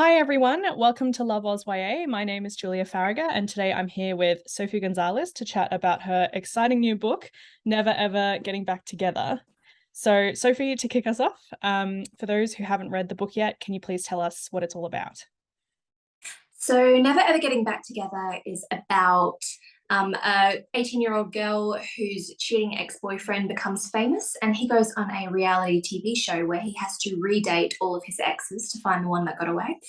Hi everyone, welcome to Love Oz YA. My name is Julia Faragher and today I'm here with Sophie Gonzales to chat about her exciting new book, Never Ever Getting Back Together. So Sophie, to kick us off, for those who haven't read the book yet, can you please tell us what it's all about? So Never Ever Getting Back Together is about a 18-year-old girl whose cheating ex-boyfriend becomes famous, and he goes on a reality TV show where he has to redate all of his exes to find the one that got away.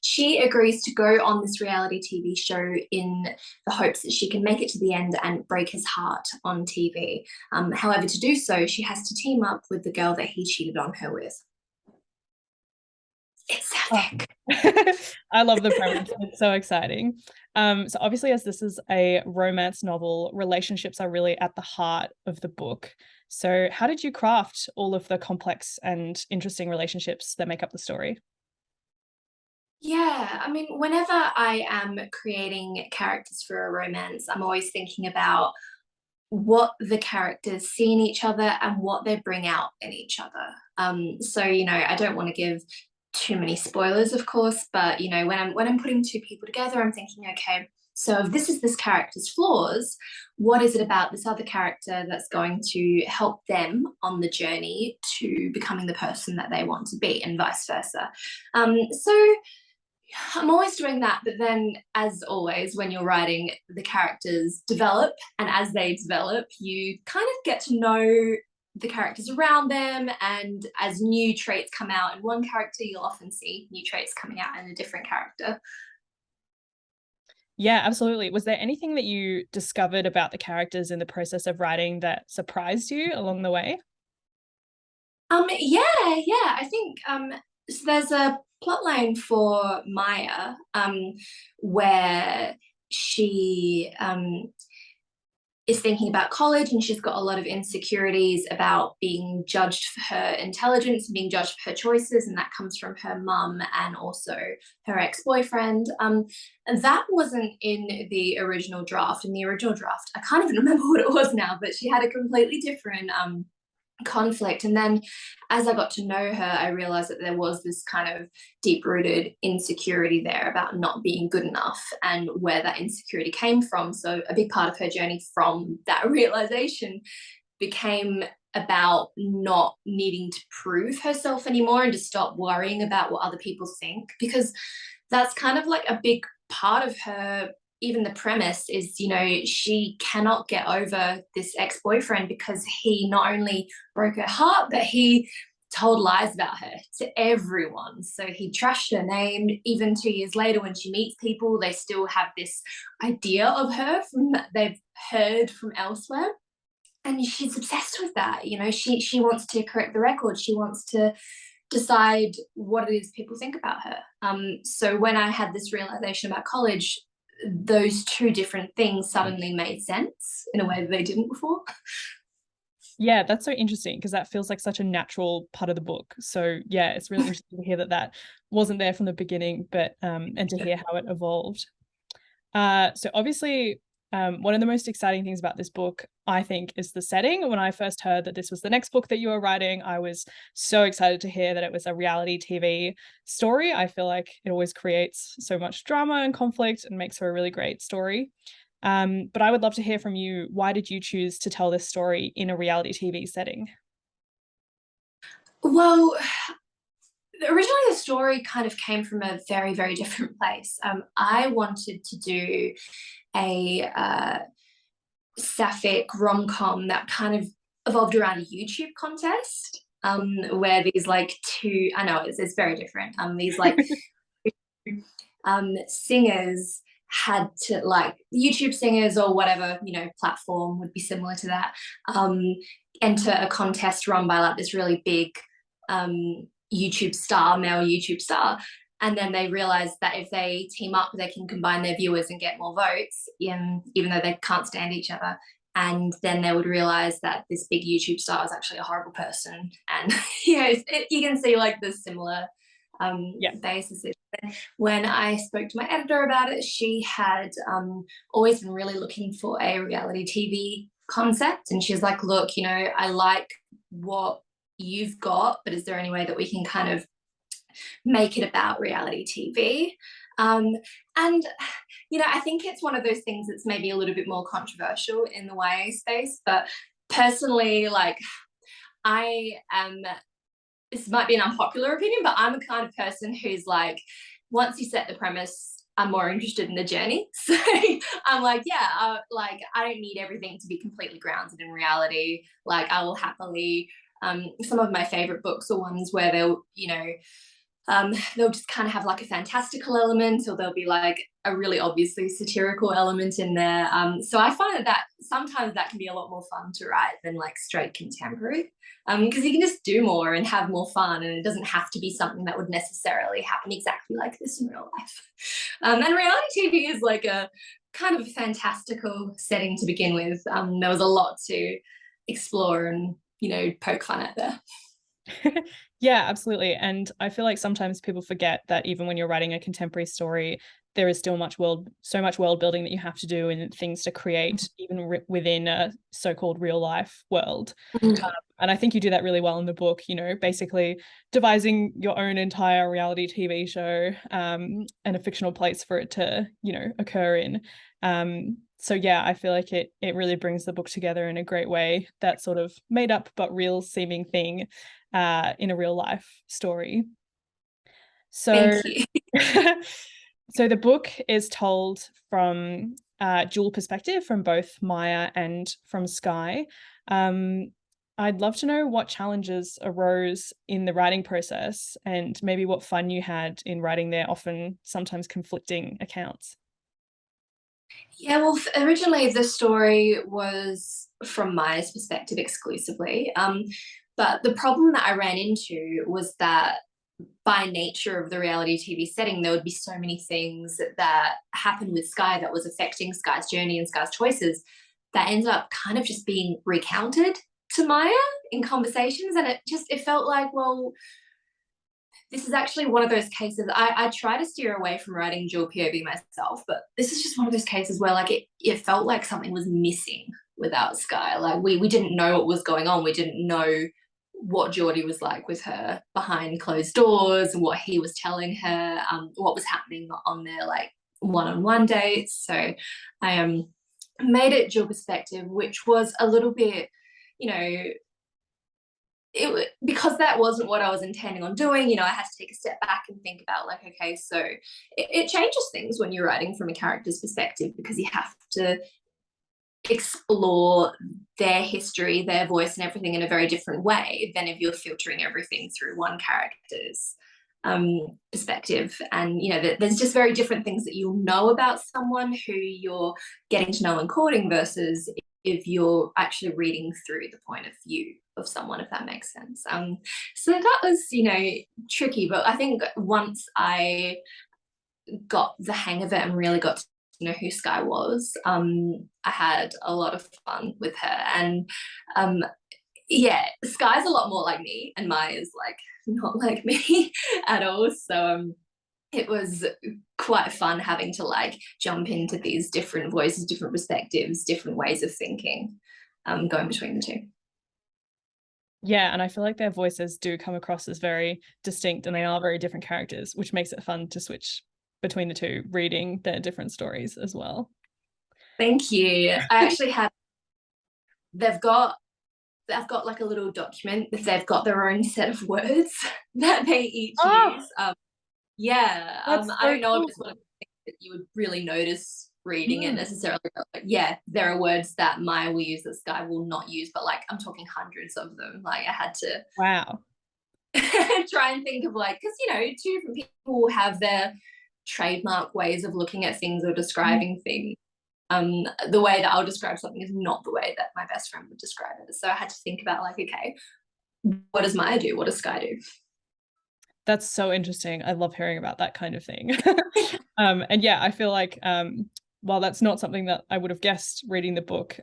She agrees to go on this reality TV show in the hopes that she can make it to the end and break his heart on TV. However, to do so, she has to team up with the girl that he cheated on her with. It's Oh. epic. I love the premise. It's so exciting. So obviously, as this is a romance novel, relationships are really at the heart of the book. So how did you craft all of the complex and interesting relationships that make up the story? Yeah, I mean, whenever I am creating characters for a romance, I'm always thinking about what the characters see in each other and what they bring out in each other. I don't want to give too many spoilers, of course, but when I'm putting two people together, I'm thinking, okay, so if this is this character's flaws, what is it about this other character that's going to help them on the journey to becoming the person that they want to be, and vice versa. So I'm always doing that, but then, as always, when you're writing, the characters develop, and as they develop, you kind of get to know the characters around them, and as new traits come out in one character, you'll often see new traits coming out in a different character. Yeah, absolutely. Was there anything that you discovered about the characters in the process of writing that surprised you along the way? Yeah. I think so there's a plot line for Maya, where she is thinking about college, and she's got a lot of insecurities about being judged for her intelligence and being judged for her choices, and that comes from her mum and also her ex-boyfriend. And that wasn't in the original draft. In the original draft, I can't even remember what it was now, but she had a completely different conflict. And then as I got to know her, I realized that there was this kind of deep rooted insecurity there about not being good enough and where that insecurity came from. So a big part of her journey from that realization became about not needing to prove herself anymore and to stop worrying about what other people think, because that's kind of like a big part of her. Even the premise is, she cannot get over this ex-boyfriend because he not only broke her heart, but he told lies about her to everyone. So he trashed her name. Even 2 years later, when she meets people, they still have this idea of her from that they've heard from elsewhere. And she's obsessed with that. She wants to correct the record. She wants to decide what it is people think about her. So when I had this realization about college, those two different things suddenly made sense in a way that they didn't before. Yeah, that's so interesting because that feels like such a natural part of the book. So yeah, it's really interesting to hear that that wasn't there from the beginning, but and to hear how it evolved. So obviously, one of the most exciting things about this book, I think, is the setting. When I first heard that this was the next book that you were writing, I was so excited to hear that it was a reality TV story. I feel like it always creates so much drama and conflict and makes for a really great story. But I would love to hear from you. Why did you choose to tell this story in a reality TV setting? Well, originally the story kind of came from a very, very different place. I wanted to do a sapphic rom-com that kind of evolved around a YouTube contest, where these like two, I know it's very different, these like singers had to, like, YouTube singers or whatever platform would be similar to that, enter a contest run by like this really big YouTube star, male YouTube star, and then they realize that if they team up, they can combine their viewers and get more votes, even though they can't stand each other. And then they would realize that this big YouTube star is actually a horrible person. And you can see like the similar Yeah. basis. When I spoke to my editor about it, she had always been really looking for a reality TV concept. And she's like, look, I like what you've got, but is there any way that we can kind of make it about reality TV. And I think it's one of those things that's maybe a little bit more controversial in the YA space, but personally, like, I am, this might be an unpopular opinion, but I'm a kind of person who's like, once you set the premise, I'm more interested in the journey. So I'm like, yeah, like, I don't need everything to be completely grounded in reality. Like, I will happily, some of my favorite books are ones where they'll just kind of have like a fantastical element, or there'll be like a really obviously satirical element in there. So I find that sometimes that can be a lot more fun to write than like straight contemporary, because you can just do more and have more fun, and it doesn't have to be something that would necessarily happen exactly like this in real life. And reality TV is like a kind of fantastical setting to begin with. There was a lot to explore and poke fun at there. Yeah, absolutely. And I feel like sometimes people forget that even when you're writing a contemporary story, there is still so much world building that you have to do and things to create even within a so-called real life world. And I think you do that really well in the book, basically devising your own entire reality TV show, and a fictional place for it to, occur in. So yeah, I feel like it really brings the book together in a great way, that sort of made up but real seeming thing in a real life story. So Thank you. so the book is told from dual perspective, from both Maya and from Sky. I'd love to know what challenges arose in the writing process, and maybe what fun you had in writing their often sometimes conflicting accounts. Yeah, well, originally the story was from Maya's perspective exclusively. But the problem that I ran into was that by nature of the reality TV setting, there would be so many things that happened with Sky that was affecting Sky's journey and Sky's choices that ended up kind of just being recounted to Maya in conversations. And it felt like, well, this is actually one of those cases. I try to steer away from writing dual POV myself, but this is just one of those cases where like it felt like something was missing without Sky. Like we didn't know what was going on. We didn't know what Geordie was like with her behind closed doors, what he was telling her, what was happening on their like one-on-one dates. So I made it dual perspective, which was a little bit, because that wasn't what I was intending on doing. I had to take a step back and think about like, okay, so it changes things when you're writing from a character's perspective, because you have to explore their history, their voice and everything in a very different way than if you're filtering everything through one character's perspective. And there's just very different things that you'll know about someone who you're getting to know and courting, versus if you're actually reading through the point of view of someone, if that makes sense. So that was tricky, but I think once I got the hang of it and really got to know who Sky was, I had a lot of fun with her. And yeah, Sky's a lot more like me, and Maya's like not like me at all. So it was quite fun having to like jump into these different voices, different perspectives, different ways of thinking, going between the two. Yeah, and I feel like their voices do come across as very distinct, and they are very different characters, which makes it fun to switch between the two, reading their different stories as well. Thank you. I actually have, they've got like a little document that they've got their own set of words that they each use. Yeah, That's I so don't know cool. if it's one of the things that you would really notice reading it necessarily, but yeah, there are words that Maya will use that Sky will not use, but like I'm talking hundreds of them. Like I had to Wow. try and think of like, because two different people have their trademark ways of looking at things or describing things. The way that I'll describe something is not the way that my best friend would describe it. So I had to think about like, okay, what does Maya do? What does Sky do? That's so interesting. I love hearing about that kind of thing. And yeah, I feel like while that's not something that I would have guessed reading the book,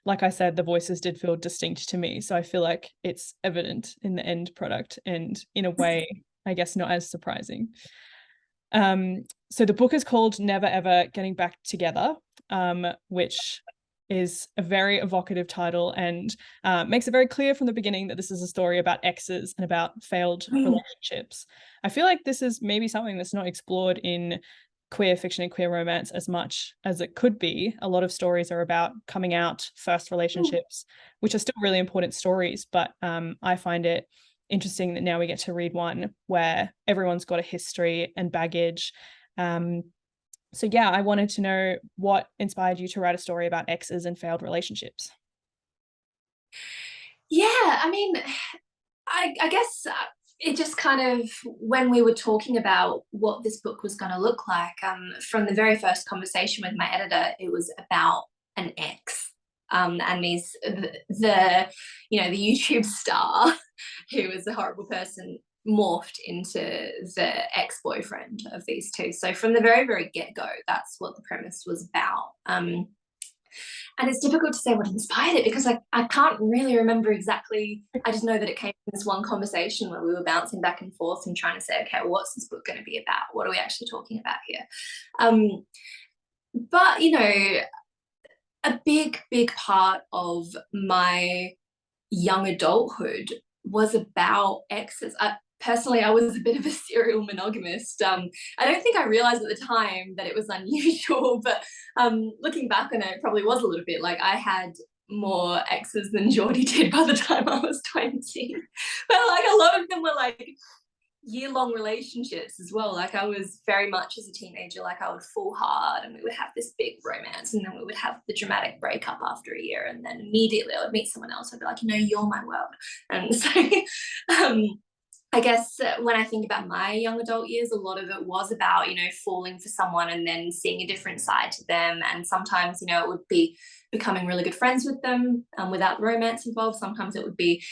like I said, the voices did feel distinct to me. So I feel like it's evident in the end product, and in a way, I guess not as surprising. So the book is called Never Ever Getting Back Together, which is a very evocative title and makes it very clear from the beginning that this is a story about exes and about failed relationships. I feel like this is maybe something that's not explored in queer fiction and queer romance as much as it could be. A lot of stories are about coming out, first relationships, which are still really important stories, but I find it interesting that now we get to read one where everyone's got a history and baggage. So yeah, I wanted to know what inspired you to write a story about exes and failed relationships. Yeah, I mean, I guess it just kind of, when we were talking about what this book was going to look like, from the very first conversation with my editor, it was about an ex. And the YouTube star who was a horrible person morphed into the ex-boyfriend of these two. So from the very, very get-go, that's what the premise was about. And it's difficult to say what inspired it because I can't really remember exactly. I just know that it came from this one conversation where we were bouncing back and forth and trying to say, okay, well, what's this book going to be about? What are we actually talking about here? But, a big, big part of my young adulthood was about exes. Personally, I was a bit of a serial monogamist. I don't think I realized at the time that it was unusual, but looking back on it, probably was a little bit. Like, I had more exes than Geordie did by the time I was 20. But like a lot of them were like year-long relationships as well. Like, I was very much, as a teenager, like, I would fall hard and we would have this big romance, and then we would have the dramatic breakup after a year, and then immediately I would meet someone else. I'd be like, you're my world. And so I guess when I think about my young adult years, a lot of it was about, falling for someone and then seeing a different side to them. And sometimes, it would be becoming really good friends with them without romance involved. Sometimes it would be,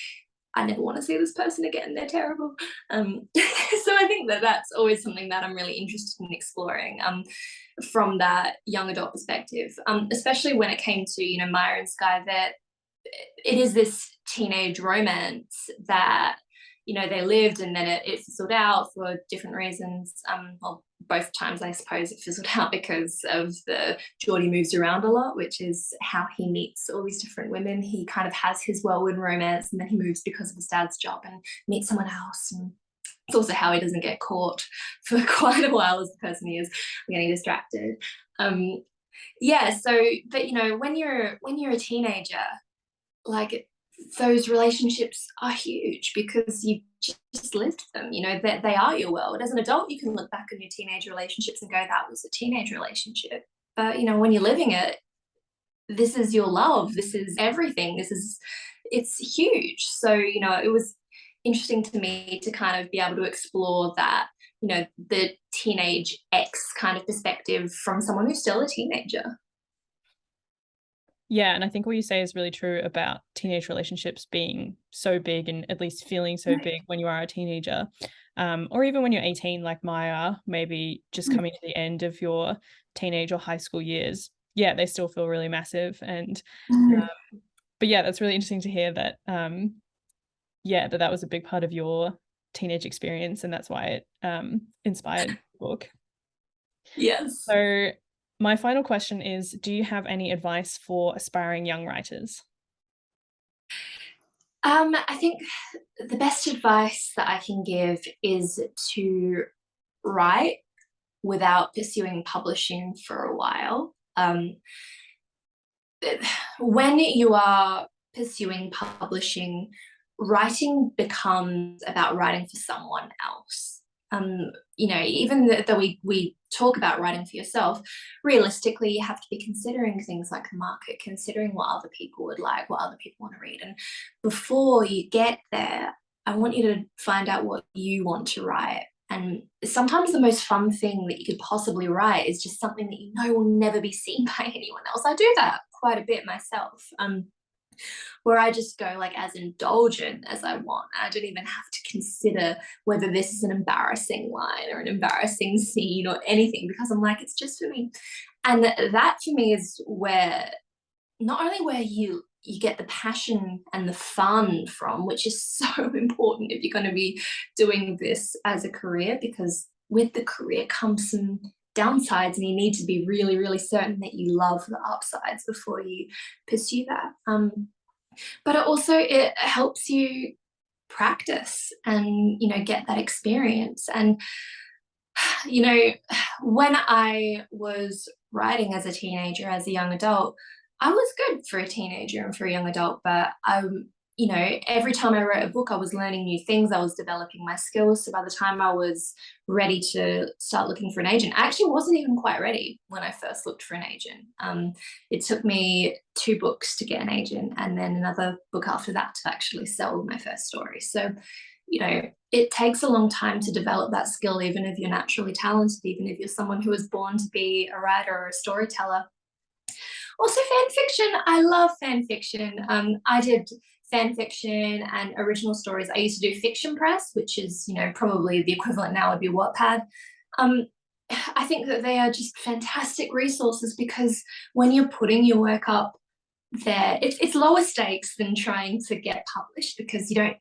I never want to see this person again, they're terrible. So I think that that's always something that I'm really interested in exploring from that young adult perspective, especially when it came to, Maya and Sky, that it is this teenage romance that, they lived, and then it fizzled out for different reasons. Well, both times I suppose it fizzled out because of the Geordie moves around a lot, which is how he meets all these different women. He kind of has his whirlwind romance, and then he moves because of his dad's job and meets someone else. And it's also how he doesn't get caught for quite a while as the person he is getting distracted. Yeah, so, but when you're a teenager, like, those relationships are huge because you just lived them, that they are your world. As an adult, you can look back on your teenage relationships and go, that was a teenage relationship. But, when you're living it, this is your love. This is everything. It's huge. So, it was interesting to me to kind of be able to explore that, the teenage ex kind of perspective from someone who's still a teenager. Yeah, and I think what you say is really true about teenage relationships being so big, and at least feeling so big when you are a teenager, or even when you're 18, like Maya, maybe just coming to the end of your teenage or high school years. Yeah, they still feel really massive. And but yeah, that's really interesting to hear that that was a big part of your teenage experience, and that's why it inspired the book. Yes. So my final question is, do you have any advice for aspiring young writers? I think the best advice that I can give is to write without pursuing publishing for a while. When you are pursuing publishing, writing becomes about writing for someone else. Even though we talk about writing for yourself, realistically, you have to be considering things like the market, considering what other people would like, what other people want to read. And before you get there, I want you to find out what you want to write. And sometimes the most fun thing that you could possibly write is just something that will never be seen by anyone else. I do that quite a bit myself. Where I just go like as indulgent as I want. I don't even have to consider whether this is an embarrassing line or an embarrassing scene or anything, because I'm like, it's just for me. And that for me is where, not only where you get the passion and the fun from, which is so important if you're going to be doing this as a career, because with the career comes some downsides, and you need to be really, really certain that you love the upsides before you pursue that. But it helps you practice and, you know, get that experience. And, you know, when I was writing as a teenager, as a young adult, I was good for a teenager and for a young adult, but you know, every time I wrote a book, I was learning new things. I was developing my skills. So by the time I was ready to start looking for an agent, I actually wasn't even quite ready when I first looked for an agent. It took me 2 books to get an agent, and then another book after that to actually sell my first story. So, you know, it takes a long time to develop that skill, even if you're naturally talented, even if you're someone who was born to be a writer or a storyteller. Also, fan fiction. I love fan fiction. I did fan fiction and original stories. I used to do Fiction Press, which is, you know, probably the equivalent now would be Wattpad. I think that they are just fantastic resources, because when you're putting your work up there, it's lower stakes than trying to get published, because you don't,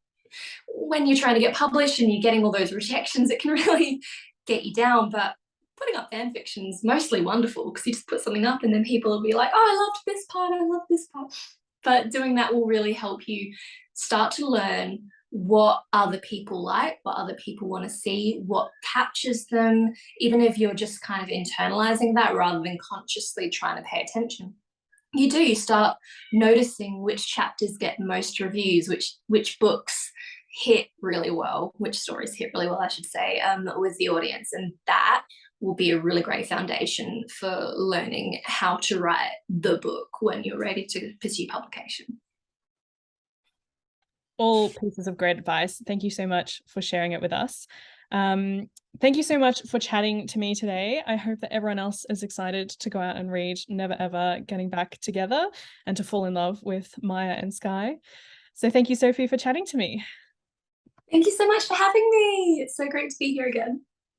when you're trying to get published and you're getting all those rejections, it can really get you down. But putting up fan fiction is mostly wonderful, because you just put something up and then people will be like, oh, I loved this part, I love this part. But doing that will really help you start to learn what other people like, what other people want to see, what captures them, even if you're just kind of internalizing that rather than consciously trying to pay attention. You start noticing which chapters get most reviews, which books hit really well, which stories hit really well, I should say, with the audience. And that will be a really great foundation for learning how to write the book when you're ready to pursue publication. All pieces of great advice. Thank you so much for sharing it with us. Thank you so much for chatting to me today. I hope that everyone else is excited to go out and read Never Ever Getting Back Together and to fall in love with Maya and Sky. So thank you, Sophie, for chatting to me. Thank you so much for having me. It's so great to be here again.